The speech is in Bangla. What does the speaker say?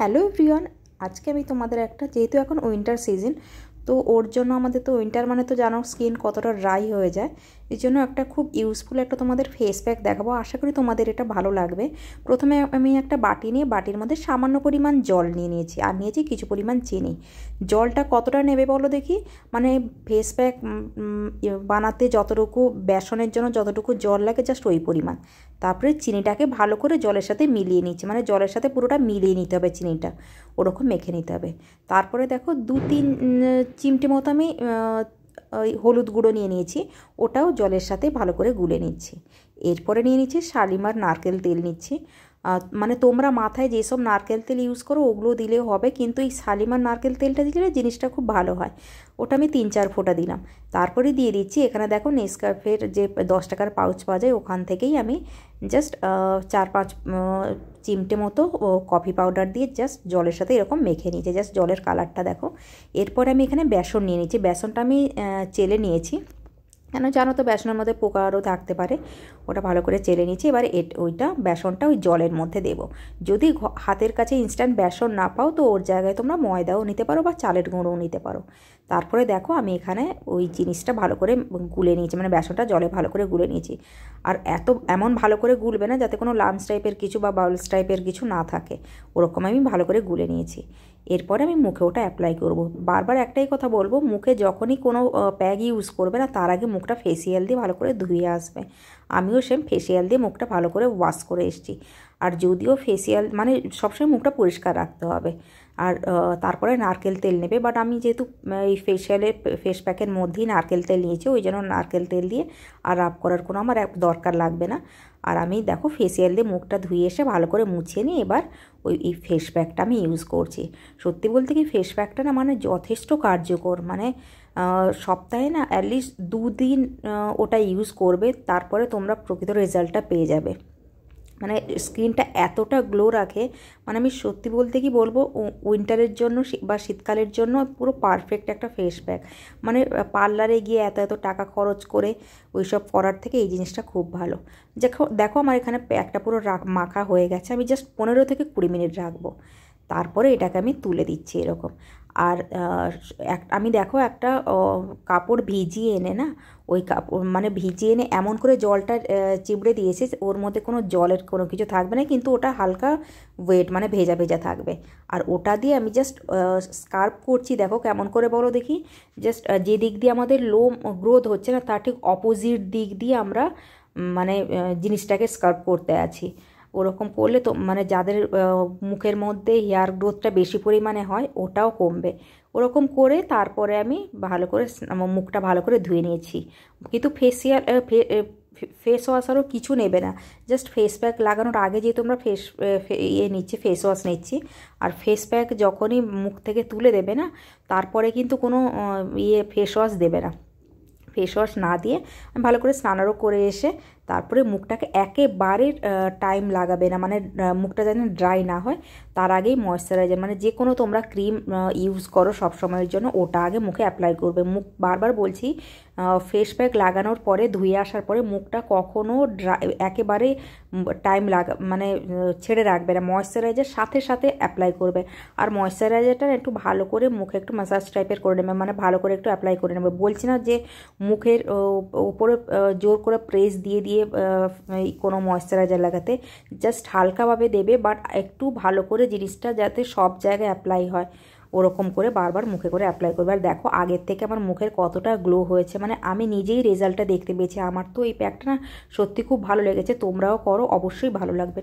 হ্যালো এভরিওয়ান, আজকে আমি তোমাদের একটা, যেহেতু এখন উইন্টার সিজন, তো ওর জন্য আমাদের তো উইন্টার মানে তো জানো স্কিন কতটা ড্রাই হয়ে যায়। এই জন্য একটা খুব ইউজফুল একটা তোমাদের ফেস প্যাক দেখাবো। আশা করি তোমাদের এটা ভালো লাগবে। প্রথমে আমি একটা বাটি নিয়ে বাটির মধ্যে সামান্য পরিমাণ জল নিয়ে নিয়েছি, আর নিয়েছি কিছু পরিমাণ চিনি। জলটা কতটা নেবে বলো দেখি, মানে ফেস প্যাক বানাতে যতটুকু বেসনের জন্য যতটুকু জল লাগে জাস্ট ওই পরিমাণ। তারপরে চিনিটাকে ভালো করে জলের সাথে মিলিয়ে নিচ্ছি, মানে জলের সাথে পুরোটা মিলিয়ে নিতে হবে চিনিটা, ওরকম মেখে নিতে হবে। তারপরে দেখো 2-3 চিমটে মতো আমি ওই হলুদ গুঁড়ো নিয়ে নিয়েছি, ওটাও জলের সাথে ভালো করে গুলে নিচ্ছি। এরপরে নিয়ে নিচ্ছি শালিমার নারকেল তেল নিচ্ছি। মানে তোমরা মাথায় যেসব নারকেল তেল ইউজ করো ওগুলো দিলেও হবে, কিন্তু এই শালিমার নারকেল তেলটা দিলে জিনিসটা খুব ভালো হয়। ওটা আমি 3-4 ফোঁটা দিলাম। তারপরে দিয়ে দিচ্ছি, এখানে দেখো নেসক্যাফের যে 10 টাকার পাউচ পাওয়া যায় ওখান থেকেই আমি জাস্ট 4-5 চিমটে মতো কফি পাউডার দিয়ে জাস্ট জলের সাথে এরকম মেখে নিয়েছি। জাস্ট জলের কালারটা দেখো। এরপর আমি এখানে বেসন নিয়ে নিচ্ছি। বেসনটা আমি চেলে নিয়েছি, কেন জানো তো বেসনের মধ্যে পোকা আরও থাকতে পারে। ওটা ভালো করে চেলে নিচ্ছি। এবার ওইটা বেসনটা ওই জলের মধ্যে দেবো। যদি হাতের কাছে ইনস্ট্যান্ট বেসন না পাও তো ওর জায়গায় তোমরা ময়দাও নিতে পারো বা চালের গুঁড়োও নিতে পারো। তারপরে দেখো আমি এখানে ওই জিনিসটা ভালো করে গুলে নিয়েছি, মানে বেসনটা জলে ভালো করে গুলে নিয়েছি। আর এমন ভালো করে গুলবে না যাতে কোনো লামস টাইপের কিছু বা বাবলস টাইপের কিছু না থাকে, ওরকম আমি ভালো করে গুলে নিয়েছি। এরপরে আমি মুখে ওটা অ্যাপ্লাই করব। বারবার একটাই কথা বলবো, মুখে যখনই কোনো প্যাক ইউজ করবে না তার আগে মুখটা ফেসিয়াল দিয়ে ভালো করে ধুয়ে আসবে। আমিও সেম ফেসিয়াল দিয়ে মুখটা ভালো করে ওয়াশ করে এসেছি। আর যদিও ফেসিয়াল মানে সবসময় মুখটা পরিষ্কার রাখতে হবে। আর তারপরে নারকেল তেল নেবে, বাট আমি যেহেতু এই ফেস প্যাকের মধ্যেই নারকেল তেল নিয়েছি, ওই জন্য নারকেল তেল দিয়ে আর রাব করার কোনো আমার দরকার লাগবে না। আর আমি দেখো ফেসিয়াল দিয়ে মুখটা ধুয়ে এসে ভালো করে মুছিয়ে নিয়ে এবার এই ফেস প্যাকটা আমি ইউজ করছি। সত্যি বলতে কি ফেস প্যাকটা না মানে যথেষ্ট কার্যকর, মানে সপ্তাহে না অ্যাটলিস্ট 2 দিন ওটা ইউজ করবে, তারপরে তোমরা প্রকৃত রেজাল্টটা পেয়ে যাবে। মানে স্কিনটা এতটা গ্লো রাখে, মানে আমি সত্যি বলতে কি বলবো, উইন্টারের জন্য বা শীতকালের জন্য পুরো পারফেক্ট একটা ফেস প্যাক। মানে পার্লারে গিয়ে এত এত টাকা খরচ করে ওইসব করার থেকে এই জিনিসটা খুব ভালো। দেখো আমার এখানে প্যাকটা পুরো মাখা হয়ে গেছে। আমি জাস্ট 15-20 মিনিট রাখবো, তারপরে এটাকে আমি তুলে দিচ্ছি এরকম। আর আমি দেখো একটা কাপড় ভিজিয়ে এনে না, ওই কাপড় মানে ভিজিয়ে এনে এমন করে জলটা চিবড়ে দিয়েছে ওর মধ্যে কোনো জলের কোনো কিছু থাকবে না, কিন্তু ওটা হালকা ওয়েট মানে ভেজা ভেজা থাকবে। আর ওটা দিয়ে আমি জাস্ট স্কার্ফ করছি। দেখো কেমন করে বলো দেখি, জাস্ট যে দিক দিয়ে আমাদের লোম গ্রোথ হচ্ছে না তার ঠিক অপোজিট দিক দিয়ে আমরা মানে জিনিসটাকে স্কার্ফ করতে আছি। ওরকম করলে তো মানে যাদের মুখের মধ্যে হেয়ার গ্রোথটা বেশি পরিমাণে হয় ওটাও কমবে। ওরকম করে তারপরে আমি ভালো করে মুখটা ভালো করে ধুয়ে নিয়েছি। কিন্তু ফেস ওয়াশ আরও কিছু নেবে না, জাস্ট ফেস প্যাক লাগানোর আগে যেহেতু আমরা নিচ্ছি ফেস ওয়াশ নিচ্ছি, আর ফেস প্যাক যখনই মুখ থেকে তুলে দেবে না তারপরে কিন্তু কোনো ফেস ওয়াশ দেবে না। ফেস ওয়াশ না দিয়ে আমি ভালো করে স্নানারও করে এসে তারপরে মুখটাকে একেবারে টাইম লাগাবে না, মানে মুখটা যেন ড্রাই না হয় তার আগেই ময়েশ্চারাইজার মানে যে কোনো তোমরা ক্রিম ইউজ করো সব সময়ের জন্য ওটা আগে মুখে অ্যাপ্লাই করবে। মুখ বারবার বলছি, ফেস প্যাক লাগানোর পরে ধুয়ে আসার পরে মুখটা কখনও একেবারে টাইম মানে ছেড়ে রাখবে না, ময়েশ্চারাইজার সাথে সাথে অ্যাপ্লাই করবে। আর ময়েশ্চারাইজারটা একটু ভালো করে মুখে একটু ম্যাসাজ টাইপের করে নেবে, মানে ভালো করে একটু অ্যাপ্লাই করে নেবে। বলছি না যে মুখের উপরে জোর করে প্রেস দিয়ে দিয়ে কোনো ময়েশ্চারাইজার লাগাতে, জাস্ট হালকাভাবে দেবে, বাট একটু ভালো করে জিনিসটা যাতে সব জায়গায় অ্যাপ্লাই হয় ওরকম করে বারবার মুখে করে অ্যাপ্লাই করবে। আর দেখো আগের থেকে আমার মুখের কতটা গ্লো হয়েছে, মানে আমি নিজেই রেজাল্টটা দেখতে পেয়েছি। আমার তো এই প্যাকটা না সত্যি খুব ভালো লেগেছে, তোমরাও করো, অবশ্যই ভালো লাগবে।